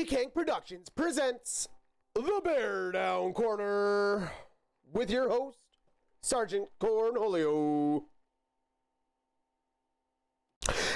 King Productions presents the BearDown Corner with your host, Sergeant Cornholio.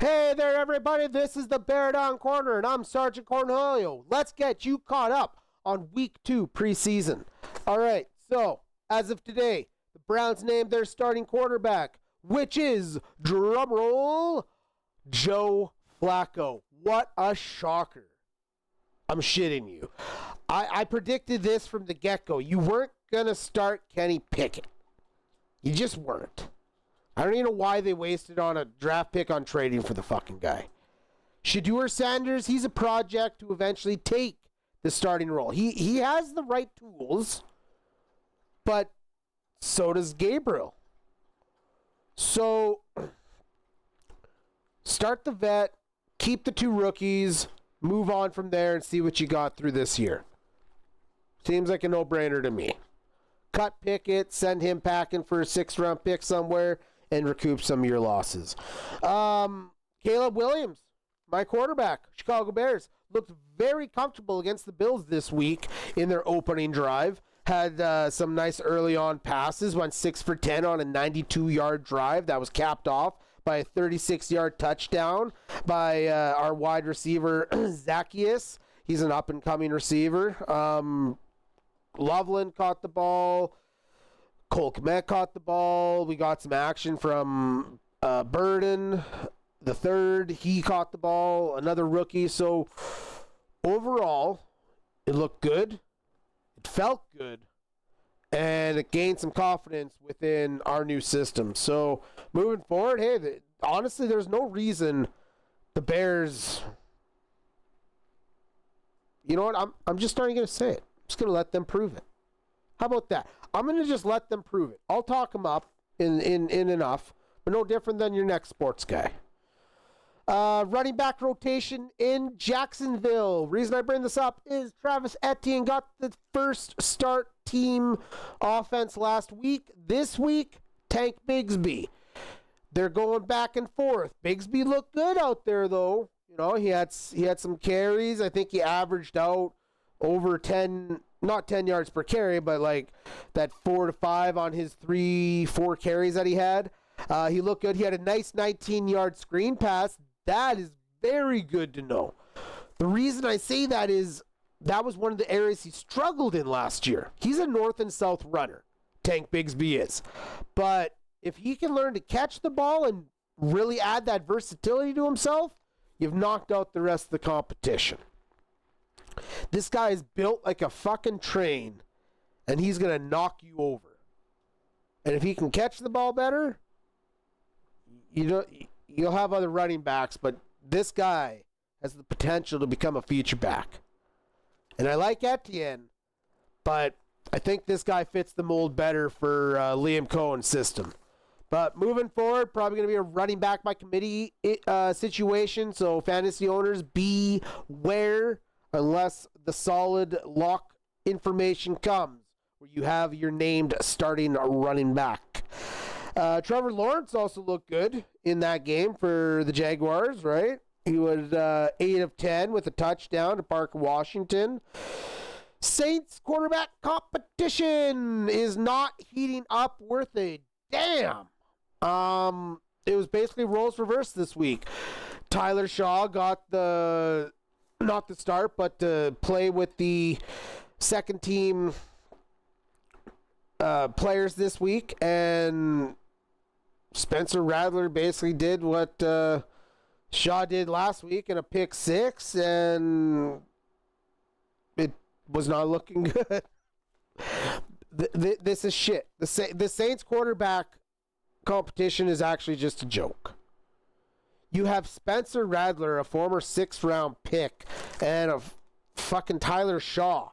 Hey there, everybody. This is the BearDown Corner, and I'm Sergeant Cornholio. Let's get you caught up on Week 2 preseason. All right, so as of today, the Browns named their starting quarterback, which is, drumroll, Joe Flacco. What a shocker. I'm shitting you. I predicted this from the get-go. You weren't going to start Kenny Pickett. You just weren't. I don't even know why they wasted on a draft pick on trading for the fucking guy. Shedeur Sanders, he's a project to eventually take the starting role. He has the right tools, but so does Gabriel. So, start the vet, keep the two rookies, move on from there and see what you got through this year. Seems like a no-brainer to me. Cut Pickett, send him packing for a 6th-round pick somewhere, and recoup some of your losses. Caleb Williams, my quarterback, Chicago Bears, looked very comfortable against the Bills this week in their opening drive. Had some nice early-on passes, went 6 for 10 on a 92-yard drive that was capped off by a 36-yard touchdown by our wide receiver, Zacchaeus. He's an up-and-coming receiver. Loveland caught the ball. Cole Kmet caught the ball. We got some action from Burden, the third. He caught the ball, another rookie. So, overall, it looked good. It felt good. And it gained some confidence within our new system. So, moving forward, hey, honestly, there's no reason the Bears... You know what? I'm just not going to say it. I'm just going to let them prove it. How about that? I'm going to just let them prove it. I'll talk them up in enough, but no different than your next sports guy. Running back rotation in Jacksonville. Reason I bring this up is Travis Etienne got the first start team offense last week. This week, Tank Bigsby. They're going back and forth. Bigsby looked good out there, though. You know, he had some carries. I think he averaged out over 10, not 10 yards per carry, but like that 4 to 5 on his 3-4 carries that he had. He looked good. He had a nice 19-yard screen pass. That is very good to know. The reason I say that is that was one of the areas he struggled in last year. He's a north and south runner, Tank Bigsby is. But if he can learn to catch the ball and really add that versatility to himself, you've knocked out the rest of the competition. This guy is built like a fucking train, and he's going to knock you over. And if he can catch the ball better, you'll have other running backs, but this guy has the potential to become a feature back. And I like Etienne, but I think this guy fits the mold better for Liam Cohen's system. But moving forward, probably going to be a running back by committee situation, so fantasy owners, beware unless the solid lock information comes where you have your named starting running back. Trevor Lawrence also looked good in that game for the Jaguars, right? He was 8 of 10 with a touchdown to Parker Washington. Saints quarterback competition is not heating up worth a damn. It was basically roles reversed this week. Tyler Shaw got not the start, but to play with the second team players this week, and Spencer Rattler basically did what Shaw did last week in a pick 6, and it was not looking good. This is shit. The Saints quarterback competition is actually just a joke. You have Spencer Rattler, a former 6th-round pick, and a fucking Tyler Shaw.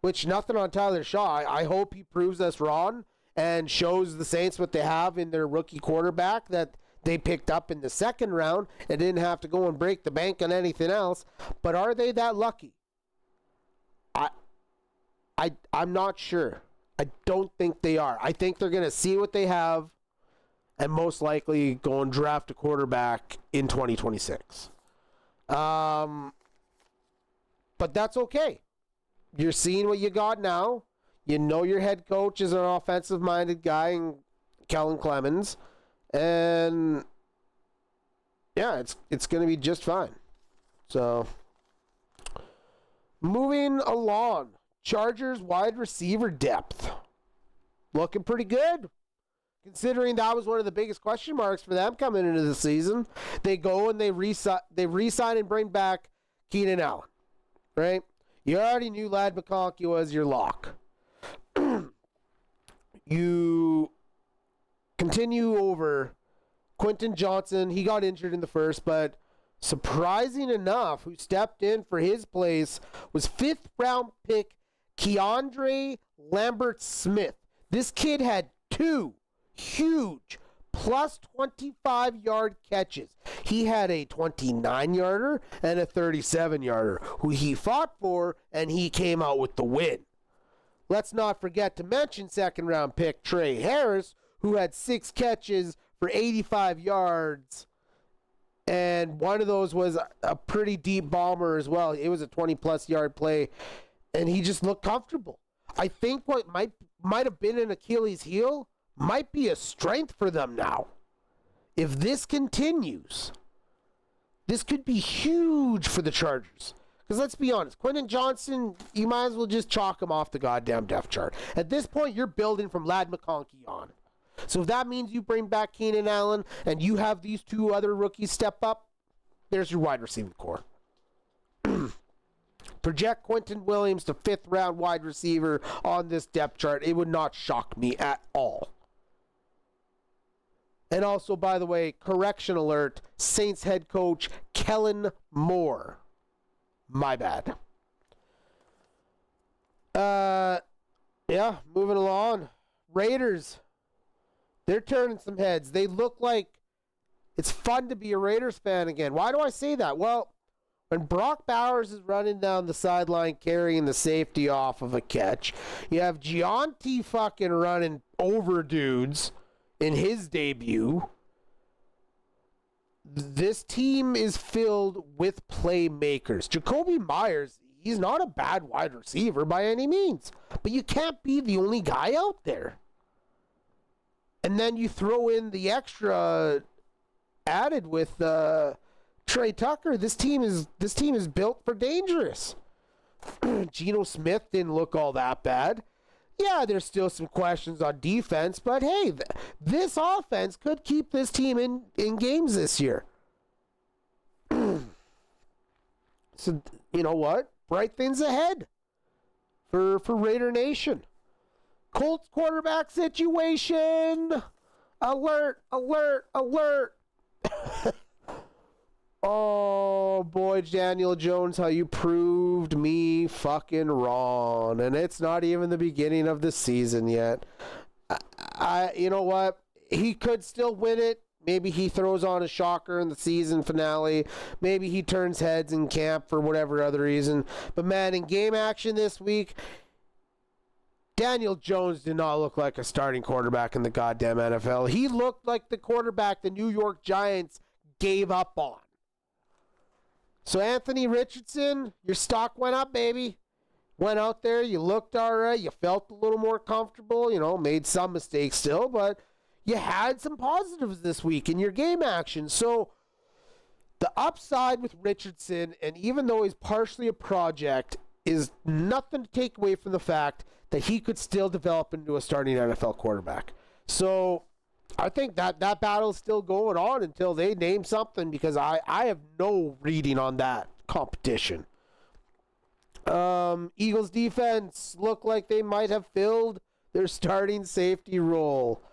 Which, nothing on Tyler Shaw. I hope he proves us wrong and shows the Saints what they have in their rookie quarterback that they picked up in the 2nd round and didn't have to go and break the bank on anything else. But are they that lucky? I'm not sure. I don't think they are. I think they're going to see what they have and most likely go and draft a quarterback in 2026. But that's okay. You're seeing what you got now. You know your head coach is an offensive-minded guy in Kellen Clemens. And, yeah, it's going to be just fine. So, moving along. Chargers wide receiver depth. Looking pretty good. Considering that was one of the biggest question marks for them coming into the season. They go and they re-sign and bring back Keenan Allen. Right? You already knew Ladd McConkey was your lock. You continue over Quentin Johnson. He got injured in the first, but surprising enough, who stepped in for his place was 5th round pick Keandre Lambert-Smith. This kid had 2 huge plus 25-yard catches. He had a 29-yarder and a 37-yarder who he fought for, and he came out with the win. Let's not forget to mention second-round pick Trey Harris, who had 6 catches for 85 yards, and one of those was a pretty deep bomber as well. It was a 20-plus yard play, and he just looked comfortable. I think what might have been an Achilles heel might be a strength for them now. If this continues, this could be huge for the Chargers. Because let's be honest, Quentin Johnson, you might as well just chalk him off the goddamn depth chart. At this point, you're building from Ladd McConkey on. So if that means you bring back Keenan Allen and you have these 2 other rookies step up, there's your wide receiving core. Project Quentin Williams to 5th round wide receiver on this depth chart. It would not shock me at all. And also, by the way, correction alert, Saints head coach Kellen Moore. My bad. Yeah, moving along. Raiders. They're turning some heads. They look like it's fun to be a Raiders fan again. Why do I say that? Well, when Brock Bowers is running down the sideline carrying the safety off of a catch, you have Gianti fucking running over dudes in his debut. This team is filled with playmakers. Jacoby Myers, he's not a bad wide receiver by any means, but you can't be the only guy out there. And then you throw in the extra added with Trey Tucker. This team is built for dangerous. Geno Smith didn't look all that bad. Yeah, there's still some questions on defense, but hey, this offense could keep this team in games this year. So, you know what? Bright things ahead for Raider Nation. Colts quarterback situation. Alert, alert, alert. Oh, boy, Daniel Jones, how you proved me fucking wrong. And it's not even the beginning of the season yet. You know what? He could still win it. Maybe he throws on a shocker in the season finale. Maybe he turns heads in camp for whatever other reason. But, man, in game action this week, Daniel Jones did not look like a starting quarterback in the goddamn NFL. He looked like the quarterback the New York Giants gave up on. So, Anthony Richardson, your stock went up, baby. Went out there, you looked all right, you felt a little more comfortable, made some mistakes still, but you had some positives this week in your game action. So, the upside with Richardson, and even though he's partially a project, is nothing to take away from the fact that he could still develop into a starting NFL quarterback. So, I think that battle is still going on until they name something, because I have no reading on that competition. Eagles defense look like they might have filled their starting safety role.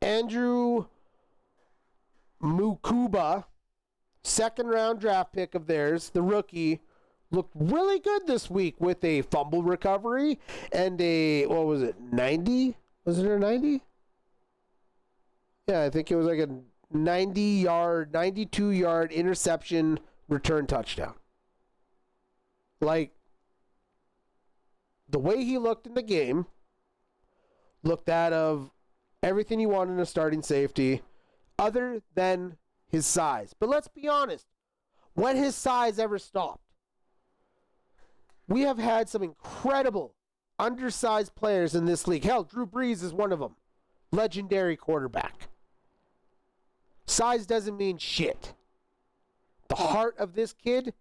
Andrew Mukuba, 2nd round draft pick of theirs, the rookie, looked really good this week with a fumble recovery and a, 90? Was it a 90? Yeah, I think it was like a 92-yard interception return touchdown. Like, the way he looked in the game looked out of everything you want in a starting safety other than his size. But let's be honest. When has size ever stopped? We have had some incredible undersized players in this league. Hell, Drew Brees is one of them. Legendary quarterback. Size doesn't mean shit. The heart of this kid,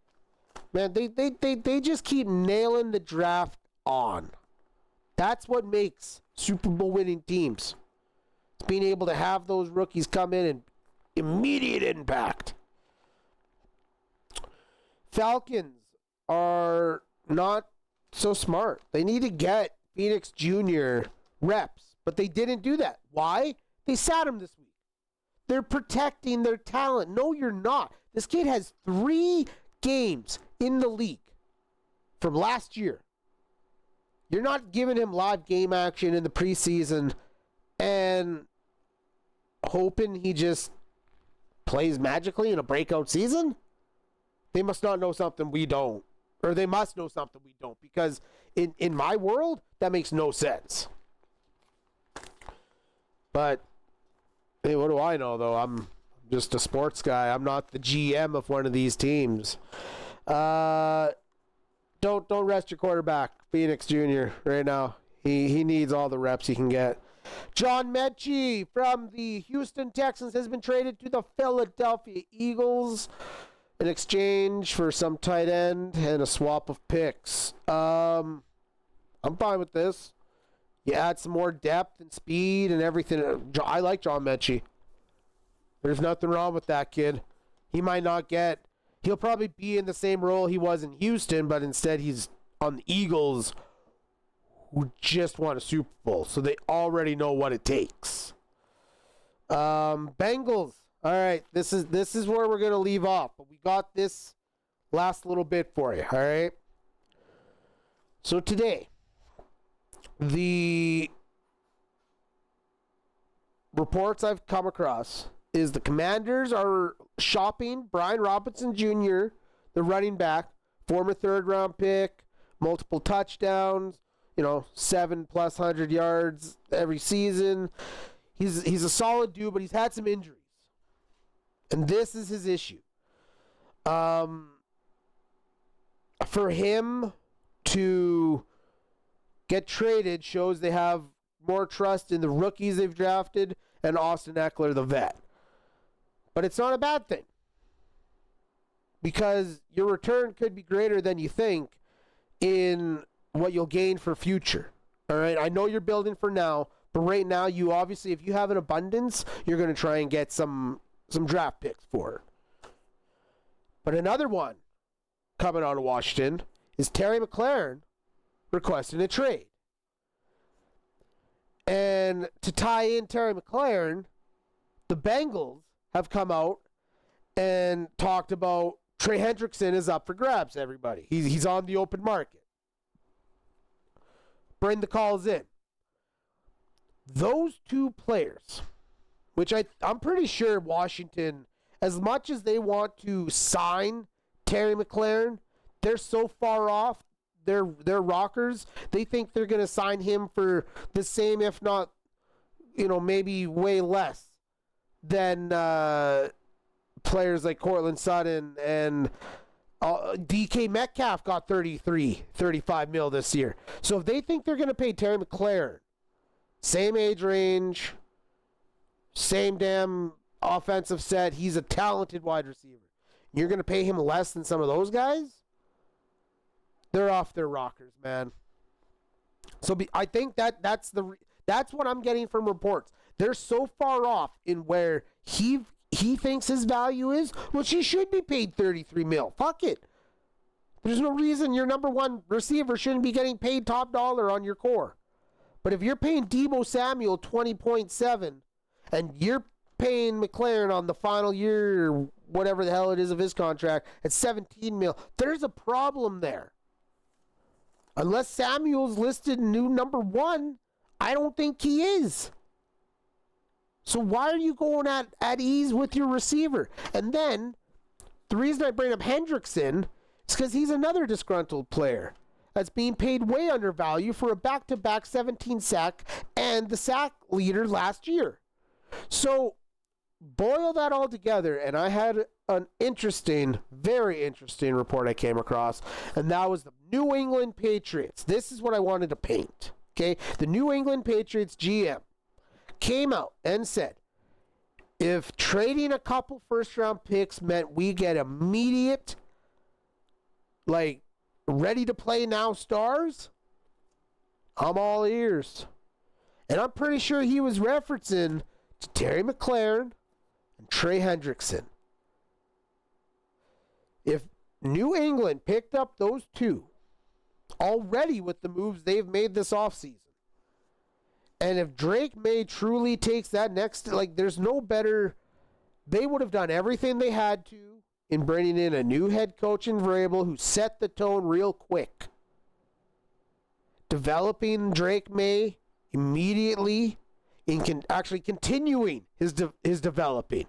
man, they just keep nailing the draft on. That's what makes Super Bowl winning teams. It's being able to have those rookies come in and immediate impact. Falcons are not so smart. They need to get Phoenix Jr. reps, but they didn't do that. Why? They sat him this week. They're protecting their talent. No, you're not. This kid has 3 games in the league from last year. You're not giving him live game action in the preseason and hoping he just plays magically in a breakout season? They must not know something we don't. Or they must know something we don't. Because in my world, that makes no sense. But, hey, what do I know, though? I'm just a sports guy. I'm not the GM of one of these teams. Don't rest your quarterback, Phoenix Jr., right now. He needs all the reps he can get. John Mechie from the Houston Texans has been traded to the Philadelphia Eagles in exchange for some tight end and a swap of picks. I'm fine with this. You add some more depth and speed and everything. I like John Mechie. There's nothing wrong with that kid. He might not get... He'll probably be in the same role he was in Houston, but instead he's on the Eagles, who just won a Super Bowl, so they already know what it takes. Bengals. All right, this is where we're going to leave off, but we got this last little bit for you, all right? So today, the reports I've come across is the Commanders are shopping Brian Robinson Jr., the running back, former third-round pick, multiple touchdowns, 7+ hundred yards every season. He's a solid dude, but he's had some injuries. And this is his issue. For him to get traded shows they have more trust in the rookies they've drafted and Austin Eckler, the vet. But it's not a bad thing, because your return could be greater than you think in what you'll gain for future. All right, I know you're building for now, but right now you obviously, if you have an abundance, you're going to try and get some draft picks for it. But another one coming out of Washington is Terry McLaurin requesting a trade. And to tie in Terry McLaurin, the Bengals have come out and talked about Trey Hendrickson is up for grabs, everybody. He's on the open market. Bring the calls in. Those 2 players, which I'm pretty sure Washington, as much as they want to sign Terry McLaurin, they're so far off. They're rockers. They think they're going to sign him for the same, if not, maybe way less than players like Cortland Sutton and DK Metcalf got 35 mil this year. So if they think they're going to pay Terry McLaurin, same age range, same damn offensive set, he's a talented wide receiver, you're going to pay him less than some of those guys? They're off their rockers, man. So I think that's what I'm getting from reports. They're so far off in where he thinks his value is, which he should be paid 33 mil. Fuck it. There's no reason your number 1 receiver shouldn't be getting paid top dollar on your core. But if you're paying Deebo Samuel 20.7 and you're paying McLaurin on the final year or whatever the hell it is of his contract at 17 mil, there's a problem there. Unless Samuel's listed new number 1, I don't think he is. So why are you going at ease with your receiver? And then, the reason I bring up Hendrickson is because he's another disgruntled player that's being paid way undervalued for a back-to-back 17 sack and the sack leader last year. So boil that all together, and I had an interesting, very interesting report I came across, and that was the New England Patriots. This is what I wanted to paint. Okay, the New England Patriots GM came out and said, if trading a couple first-round picks meant we get immediate, like, ready-to-play-now stars, I'm all ears. And I'm pretty sure he was referencing to Terry McLaurin and Trey Hendrickson. If New England picked up those two already with the moves they've made this offseason, and if Drake May truly takes that next, like, there's no better, they would have done everything they had to in bringing in a new head coach in Vrabel who set the tone real quick. Developing Drake May immediately, actually continuing his developing.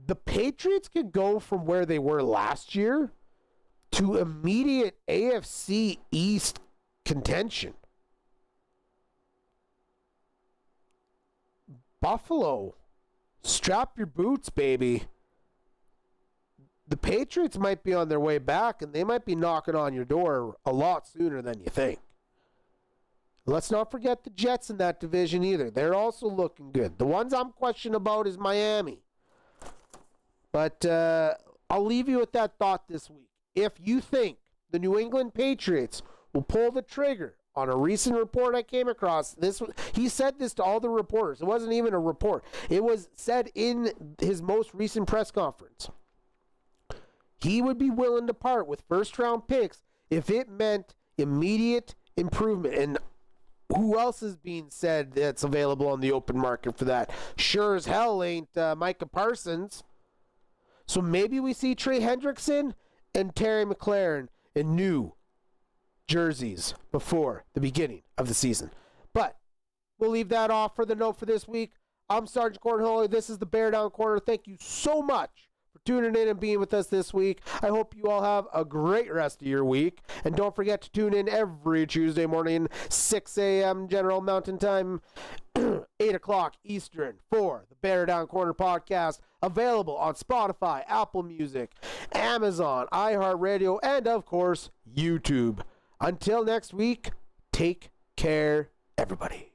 The Patriots could go from where they were last year to immediate AFC East contention. Buffalo, strap your boots, baby. The Patriots might be on their way back, and they might be knocking on your door a lot sooner than you think. Let's not forget the Jets in that division either. They're also looking good. The ones I'm questioning about is Miami. But I'll leave you with that thought this week. If you think the New England Patriots will pull the trigger on a recent report I came across, he said this to all the reporters. It wasn't even a report. It was said in his most recent press conference. He would be willing to part with first-round picks if it meant immediate improvement. And who else is being said that's available on the open market for that? Sure as hell ain't Micah Parsons. So maybe we see Trey Hendrickson and Terry McLaurin in new jerseys before the beginning of the season. But we'll leave that off for the note for this week. I'm Sergeant Cornhole. This is the BearDown Corner. Thank you so much for tuning in and being with us this week. I hope you all have a great rest of your week. And don't forget to tune in every Tuesday morning, 6 a.m. General Mountain Time, 8 o'clock Eastern, for the BearDown Corner podcast, available on Spotify, Apple Music, Amazon, iHeartRadio, and, of course, YouTube. Until next week, take care, everybody.